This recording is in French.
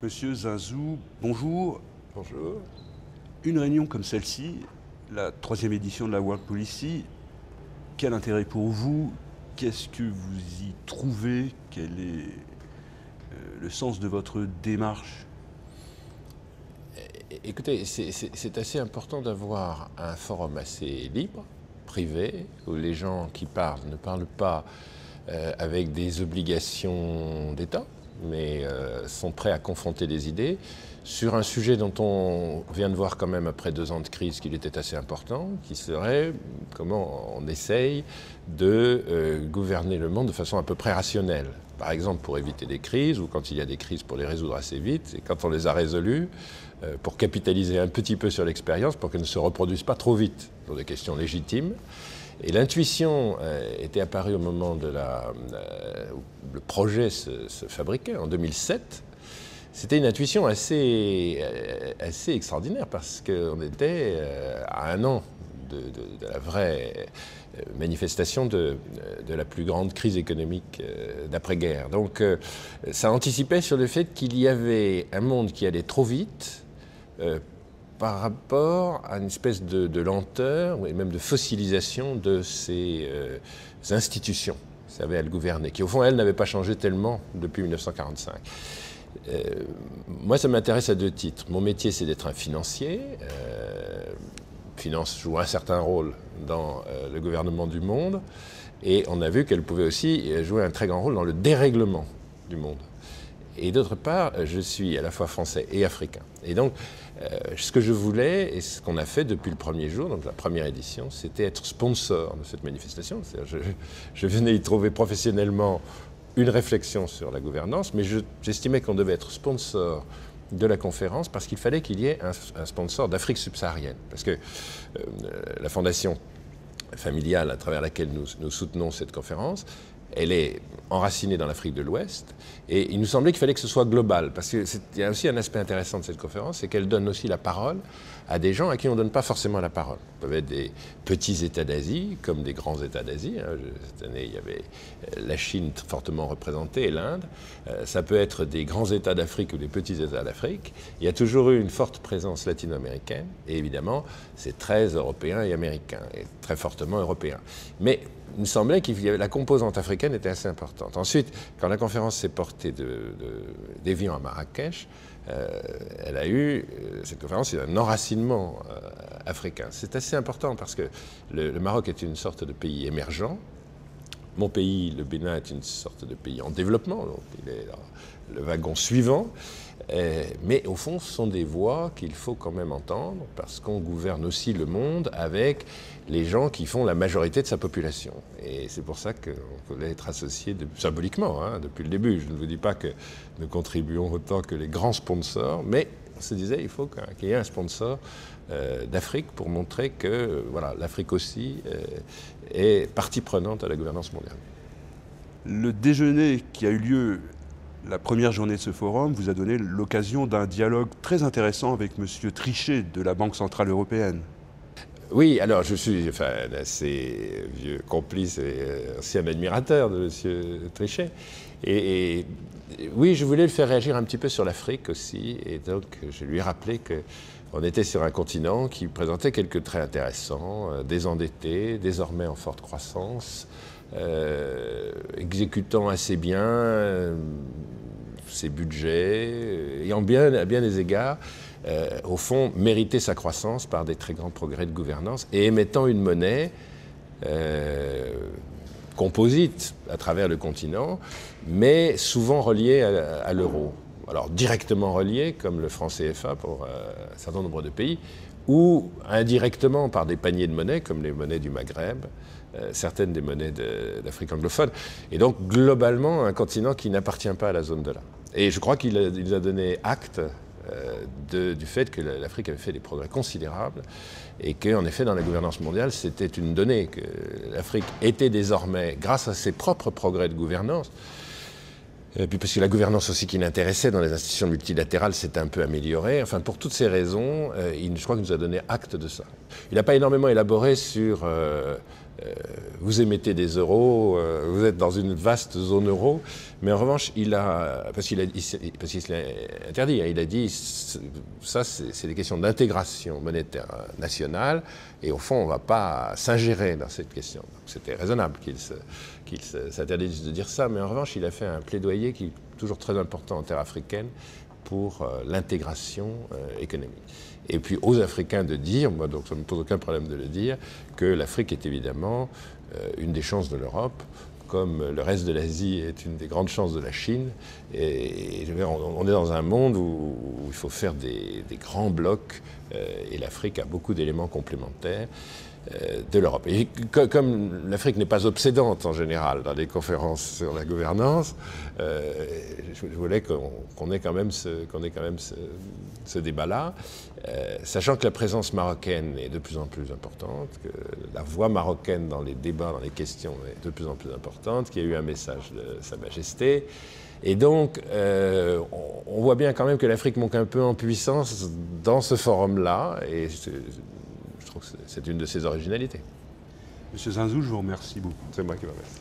Monsieur Zinzou, bonjour. Bonjour. Une réunion comme celle-ci, la 3e édition de la World Policy, quel intérêt pour vous? Qu'est-ce que vous y trouvez? Quel est le sens de votre démarche? Écoutez, c'est assez important d'avoir un forum assez libre, privé, où les gens qui parlent ne parlent pas avec des obligations d'État, mais sont prêts à confronter des idées sur un sujet dont on vient de voir quand même après 2 ans de crise qu'il était assez important, qui serait comment on essaye de gouverner le monde de façon à peu près rationnelle. Par exemple, pour éviter des crises, ou quand il y a des crises, pour les résoudre assez vite, et quand on les a résolues, pour capitaliser un petit peu sur l'expérience, pour qu'elles ne se reproduisent pas trop vite, pour des questions légitimes. Et l'intuition était apparue au moment où le projet se fabriquait, en 2007. C'était une intuition assez extraordinaire, parce qu'on était à 1 an de la vraie manifestation de la plus grande crise économique d'après-guerre. Donc ça anticipait sur le fait qu'il y avait un monde qui allait trop vite par rapport à une espèce de lenteur et même de fossilisation de ces institutions qui savaient à le gouverner, qui au fond, elles, n'avaient pas changé tellement depuis 1945. Moi, ça m'intéresse à 2 titres. Mon métier, c'est d'être un financier. Finance joue un certain rôle dans le gouvernement du monde, et on a vu qu'elle pouvait aussi jouer un très grand rôle dans le dérèglement du monde. Et d'autre part, je suis à la fois français et africain. Et donc, ce que je voulais, et ce qu'on a fait depuis le premier jour, donc la première édition, c'était être sponsor de cette manifestation. Je venais y trouver professionnellement une réflexion sur la gouvernance, mais j'estimais qu'on devait être sponsor de la conférence parce qu'il fallait qu'il y ait un sponsor d'Afrique subsaharienne. Parce que la fondation familiale à travers laquelle nous soutenons cette conférence, elle est enracinée dans l'Afrique de l'Ouest, et il nous semblait qu'il fallait que ce soit global, parce qu'il y a aussi un aspect intéressant de cette conférence, c'est qu'elle donne aussi la parole à des gens à qui on ne donne pas forcément la parole. Ça peut être des petits États d'Asie, comme des grands États d'Asie. Cette année, il y avait la Chine fortement représentée et l'Inde. Ça peut être des grands États d'Afrique ou des petits États d'Afrique. Il y a toujours eu une forte présence latino-américaine, et évidemment, c'est très européen et américain, et très fortement européen. Mais il me semblait que la composante africaine était assez importante. Ensuite, quand la conférence s'est portée d'Évian à Marrakech, elle a eu, cette conférence, un enracinement africain. C'est assez important parce que le Maroc est une sorte de pays émergent. Mon pays, le Bénin, est une sorte de pays en développement, donc il est le wagon suivant. Mais au fond, ce sont des voix qu'il faut quand même entendre, parce qu'on gouverne aussi le monde avec les gens qui font la majorité de sa population. Et c'est pour ça qu'on voulait être associé symboliquement, depuis le début. Je ne vous dis pas que nous contribuons autant que les grands sponsors, mais on se disait qu'il faut qu'il y ait un sponsor d'Afrique pour montrer que voilà, l'Afrique aussi est partie prenante à la gouvernance mondiale. Le déjeuner qui a eu lieu la première journée de ce forum vous a donné l'occasion d'un dialogue très intéressant avec M. Trichet de la Banque Centrale Européenne. Oui, alors je suis un assez vieux complice et ancien admirateur de M. Trichet. Et oui, je voulais le faire réagir un petit peu sur l'Afrique aussi. Et donc, je lui ai rappelé qu'on était sur un continent qui présentait quelques traits intéressants, désendetté, désormais en forte croissance, exécutant assez bien ses budgets, ayant à bien des égards, au fond, mériter sa croissance par des très grands progrès de gouvernance et émettant une monnaie composite à travers le continent, mais souvent reliée à l'euro. Alors directement reliée, comme le franc CFA pour un certain nombre de pays, ou indirectement par des paniers de monnaie, comme les monnaies du Maghreb, certaines des monnaies d'Afrique anglophone. Et donc, globalement, un continent qui n'appartient pas à la zone de là. Et je crois qu'il a donné acte du fait que l'Afrique avait fait des progrès considérables et qu'en effet, dans la gouvernance mondiale, c'était une donnée que l'Afrique était désormais, grâce à ses propres progrès de gouvernance, et puis parce que la gouvernance aussi qui l'intéressait dans les institutions multilatérales s'est un peu améliorée. Enfin, pour toutes ces raisons, je crois qu'il nous a donné acte de ça. Il n'a pas énormément élaboré sur vous émettez des euros, vous êtes dans une vaste zone euro, mais en revanche, parce qu'il l'a interdit, il a dit, ça c'est des questions d'intégration monétaire nationale, et au fond, on ne va pas s'ingérer dans cette question. Donc c'était raisonnable qu'il s'interdise de dire ça, mais en revanche, il a fait un plaidoyer qui est toujours très important en terre africaine pour l'intégration économique. Et puis aux Africains de dire, moi donc ça ne me pose aucun problème de le dire, que l'Afrique est évidemment une des chances de l'Europe, comme le reste de l'Asie est une des grandes chances de la Chine. Et on est dans un monde où il faut faire des grands blocs, et l'Afrique a beaucoup d'éléments complémentaires de l'Europe. Et comme l'Afrique n'est pas obsédante en général dans les conférences sur la gouvernance, je voulais qu'on ait quand même ce débat-là, sachant que la présence marocaine est de plus en plus importante, que la voix marocaine dans les débats, dans les questions est de plus en plus importante, qu'il y a eu un message de Sa Majesté. Et donc, on voit bien quand même que l'Afrique manque un peu en puissance dans ce forum-là, et je trouve que c'est une de ses originalités. Monsieur Zinzou, je vous remercie beaucoup. C'est moi qui vous remercie.